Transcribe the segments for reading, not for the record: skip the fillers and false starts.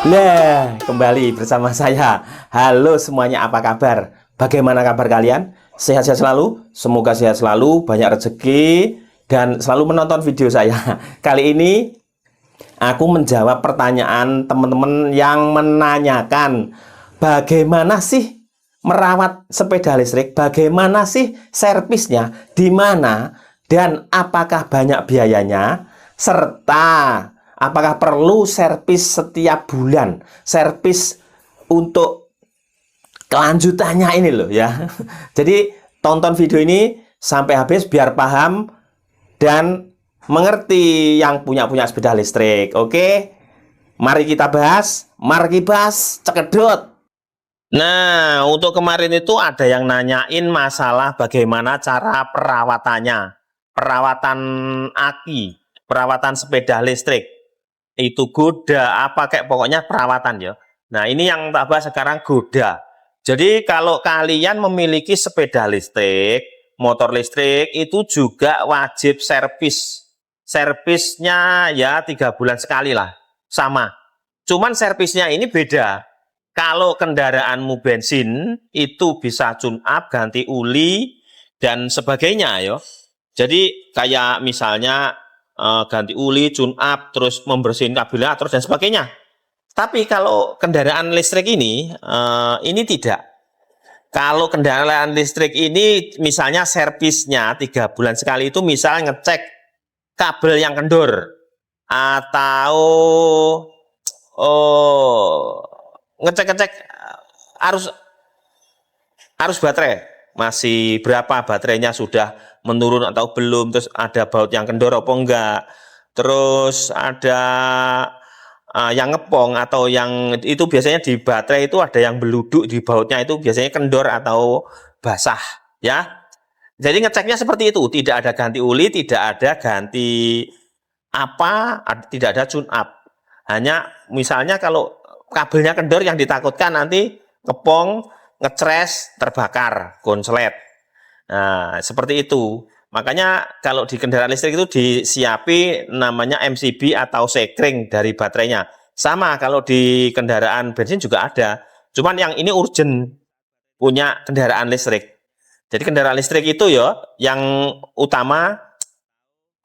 Nah, kembali bersama saya. Halo semuanya, apa kabar? Bagaimana kabar kalian? Sehat-sehat selalu? Semoga sehat selalu, banyak rezeki, dan selalu menonton video saya. Kali ini aku menjawab pertanyaan teman-teman yang menanyakan bagaimana sih merawat sepeda listrik, bagaimana sih servisnya, di mana, dan apakah banyak biayanya, serta apakah perlu servis setiap bulan, servis untuk kelanjutannya ini loh ya. Jadi tonton video ini sampai habis biar paham dan mengerti yang punya sepeda listrik. Oke, mari kita bahas. Mari bahas cekedot. Nah, untuk kemarin itu ada yang nanyain masalah bagaimana cara perawatannya. Perawatan aki, perawatan sepeda listrik. Itu goda, apa kayak pokoknya perawatan ya. Nah, ini yang tak bahas sekarang goda. Jadi kalau kalian memiliki sepeda listrik, motor listrik, itu juga wajib servis. Servisnya ya 3 bulan sekali lah, sama. Cuman servisnya ini beda. Kalau kendaraanmu bensin, itu bisa tune up, ganti uli, dan sebagainya ya. Jadi kayak misalnya ganti uli, tune up, terus membersihin kabelator, dan sebagainya. Tapi kalau kendaraan listrik ini tidak. Kalau kendaraan listrik ini misalnya servisnya 3 bulan sekali itu misal ngecek kabel yang kendor atau ngecek-ngecek arus arus baterai masih berapa, baterainya sudah menurun atau belum, terus ada baut yang kendor apa enggak, terus ada yang ngepong atau yang itu biasanya di baterai itu ada yang beluduk di bautnya, itu biasanya kendor atau basah ya. Jadi ngeceknya seperti itu, tidak ada ganti uli, tidak ada ganti tidak ada tune up. Hanya misalnya kalau kabelnya kendor, yang ditakutkan nanti kepong, ngecres, terbakar, konslet. Nah, seperti itu. Makanya kalau di kendaraan listrik itu disiapi namanya MCB atau sekring dari baterainya. Sama kalau di kendaraan bensin juga ada. Cuman yang ini urgent punya kendaraan listrik. Jadi kendaraan listrik itu ya yang utama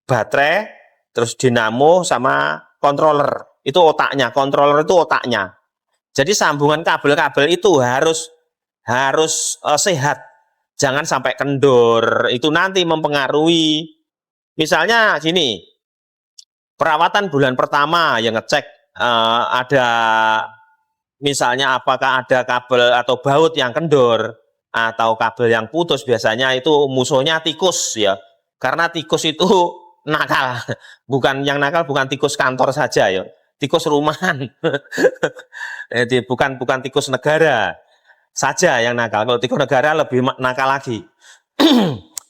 baterai, terus dinamo sama controller. Itu otaknya, controller itu otaknya. Jadi sambungan kabel-kabel itu harus sehat. Jangan sampai kendor. Itu nanti mempengaruhi. Misalnya gini, perawatan bulan pertama yang ngecek ada misalnya apakah ada kabel atau baut yang kendor atau kabel yang putus, biasanya itu musuhnya tikus ya. Karena tikus itu nakal. Bukan yang nakal, bukan tikus kantor saja ya. Tikus rumahan. Jadi bukan tikus negara saja yang nakal. Kalau tikus negara lebih nakal lagi.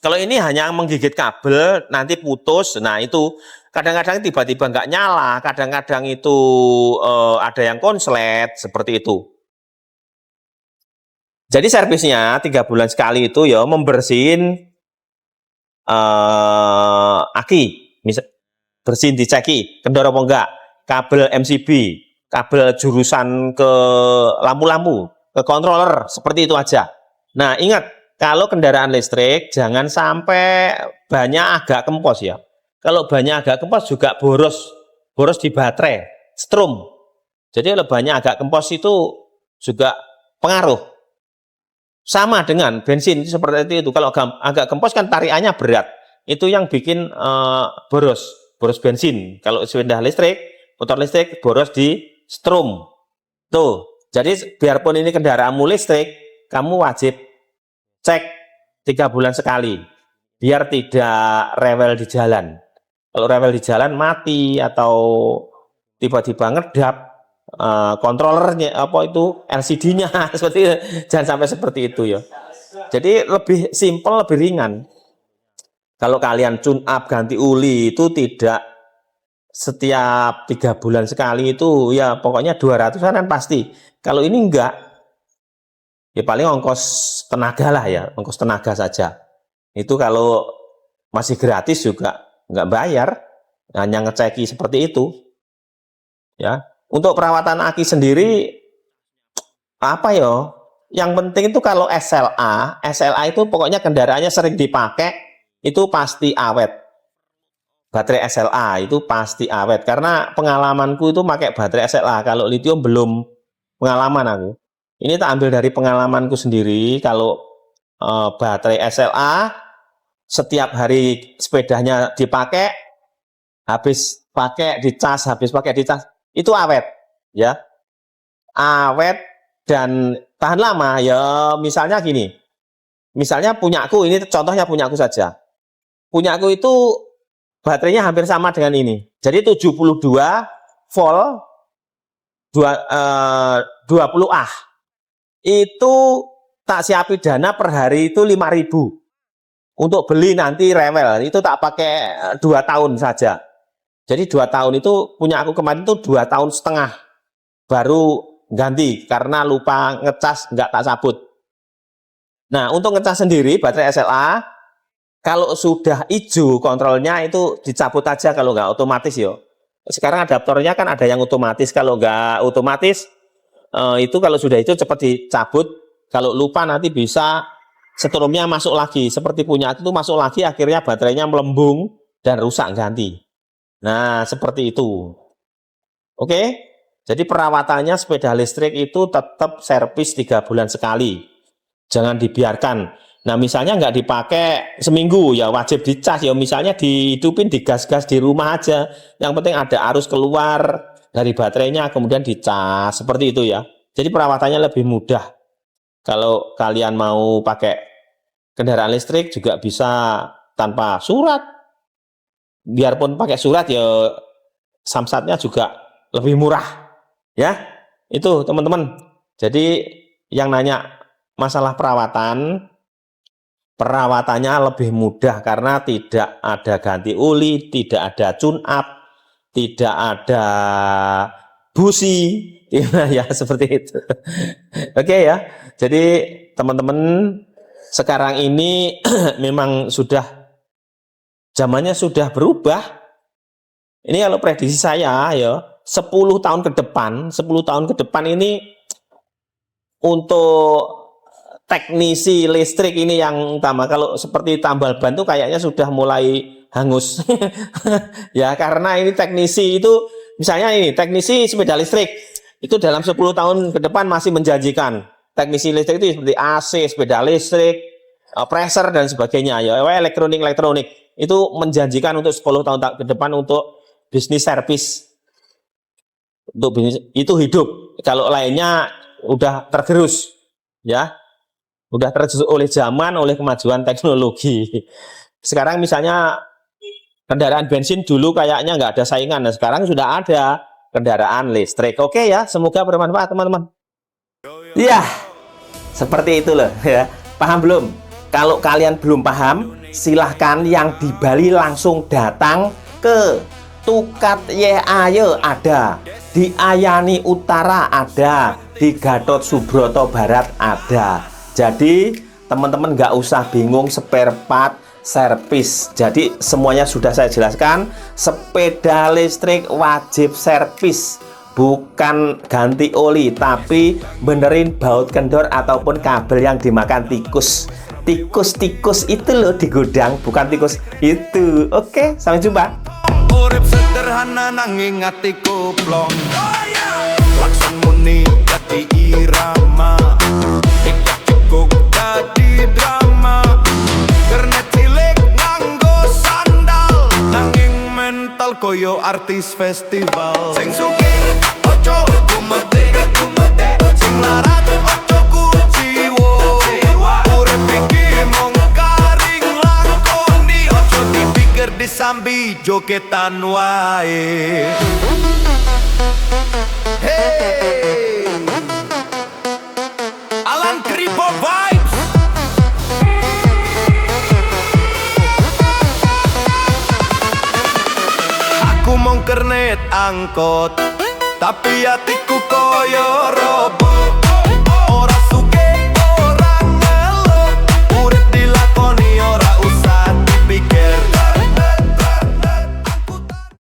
Kalau ini hanya menggigit kabel, nanti putus. Nah itu kadang-kadang tiba-tiba nggak nyala, kadang-kadang itu ada yang konslet, seperti itu. Jadi servisnya 3 bulan sekali itu ya membersihin aki, misal bersihin, diceki kendor apa enggak, kabel MCB, kabel jurusan ke lampu-lampu, ke controller, seperti itu aja. Nah ingat, kalau kendaraan listrik jangan sampai banyak agak kempos ya. Kalau banyak agak kempos juga boros di baterai, strum. Jadi kalau banyak agak kempos itu juga pengaruh. Sama dengan bensin seperti itu. Kalau agak kempos kan tarikannya berat. Itu yang bikin boros bensin. Kalau sepeda listrik, motor listrik boros di strum. Tuh. Jadi biarpun ini kendaraanmu listrik, kamu wajib cek 3 bulan sekali. Biar tidak rewel di jalan. Kalau rewel di jalan mati atau tiba-tiba ngedap, kontrolernya apa itu LCD-nya seperti itu. Jangan sampai seperti itu ya. Jadi lebih simpel, lebih ringan. Kalau kalian tune up, ganti uli itu tidak setiap 3 bulan sekali, itu ya pokoknya 200-an pasti. Kalau ini enggak, ya paling ongkos tenaga lah ya, ongkos tenaga saja. Itu kalau masih gratis juga nggak bayar, hanya ngeceki seperti itu ya. Untuk perawatan aki sendiri apa ya? Yang penting itu kalau SLA itu pokoknya kendaraannya sering dipakai itu pasti awet. Baterai SLA itu pasti awet karena pengalamanku itu pakai baterai SLA. Kalau lithium belum pengalaman aku. Ini tak ambil dari pengalamanku sendiri. Kalau baterai SLA setiap hari sepedanya dipakai, habis pakai dicas, itu awet, ya, awet dan tahan lama. Ya, misalnya gini, misalnya punyaku ini contohnya punyaku saja. Punyaku itu baterainya hampir sama dengan ini. Jadi 72 volt 20 Ah. Itu tak siapi dana per hari itu 5.000. Untuk beli nanti rewel, itu tak pakai 2 tahun saja. Jadi 2 tahun itu punya aku kemarin itu 2,5 tahun baru ganti karena lupa ngecas, nggak tak cabut. Nah, untuk ngecas sendiri baterai SLA kalau sudah hijau kontrolnya itu dicabut aja kalau nggak otomatis yo. Sekarang adaptornya kan ada yang otomatis, kalau nggak otomatis itu kalau sudah itu cepat dicabut. Kalau lupa nanti bisa strumnya masuk lagi, seperti punya itu masuk lagi akhirnya baterainya melembung dan rusak ganti. Nah, seperti itu. Oke, jadi perawatannya sepeda listrik itu tetap servis 3 bulan sekali. Jangan dibiarkan. Nah, misalnya nggak dipakai seminggu, ya wajib dicas. Ya misalnya dihidupin, digas-gas di rumah aja. Yang penting ada arus keluar dari baterainya, kemudian dicas. Seperti itu ya. Jadi perawatannya lebih mudah. Kalau kalian mau pakai kendaraan listrik juga bisa tanpa surat. Biarpun pakai surat ya samsatnya juga lebih murah. Ya, itu teman-teman. Jadi yang nanya masalah perawatannya lebih mudah karena tidak ada ganti oli, tidak ada tune up, tidak ada busi, ya seperti itu. Oke ya, jadi teman-teman sekarang ini memang zamannya sudah berubah. Ini kalau prediksi saya ya 10 tahun ke depan ini untuk teknisi listrik ini yang utama. Kalau seperti tambal ban itu kayaknya sudah mulai hangus. Ya, karena ini teknisi itu, misalnya ini teknisi sepeda listrik itu dalam 10 tahun ke depan masih menjanjikan. Teknisi listrik itu seperti AC, sepeda listrik, pressure dan sebagainya. Ya, elektronik itu menjanjikan untuk 10 tahun ke depan untuk bisnis servis. Untuk bisnis itu hidup. Kalau lainnya udah tergerus, ya. Udah tergerus oleh zaman, oleh kemajuan teknologi. Sekarang misalnya kendaraan bensin dulu kayaknya nggak ada saingan. Nah, sekarang sudah ada kendaraan listrik. Oke ya, semoga bermanfaat teman-teman. Iya, seperti itu loh ya. Paham belum? Kalau kalian belum paham, silahkan yang di Bali langsung datang ke Tukat Ayo ada, di Ayani Utara ada, di Gatot Subroto Barat ada. Jadi teman-teman nggak usah bingung spare part servis. Jadi semuanya sudah saya jelaskan. Sepeda listrik wajib servis, bukan ganti oli, tapi benerin baut kendor ataupun kabel yang dimakan tikus. Tikus itu loh di gudang, bukan tikus itu. Oke, sampai jumpa. Urip sederhana nanging ati kuplong. Lakson muni dadi irama. Ikut cekuk dadi drama. Kernet cilik nganggo sandal. Nanging mental koyo artis festival. Sing sugih ojo gumede. Sing larat ojo kuciwo. Urip iki mung karing lakoni. Ojo dipikir disambi jogetan wae. Hey, Alan Kripo vibes. Aku mung kernet angkot, tapi hatiku koyo robot.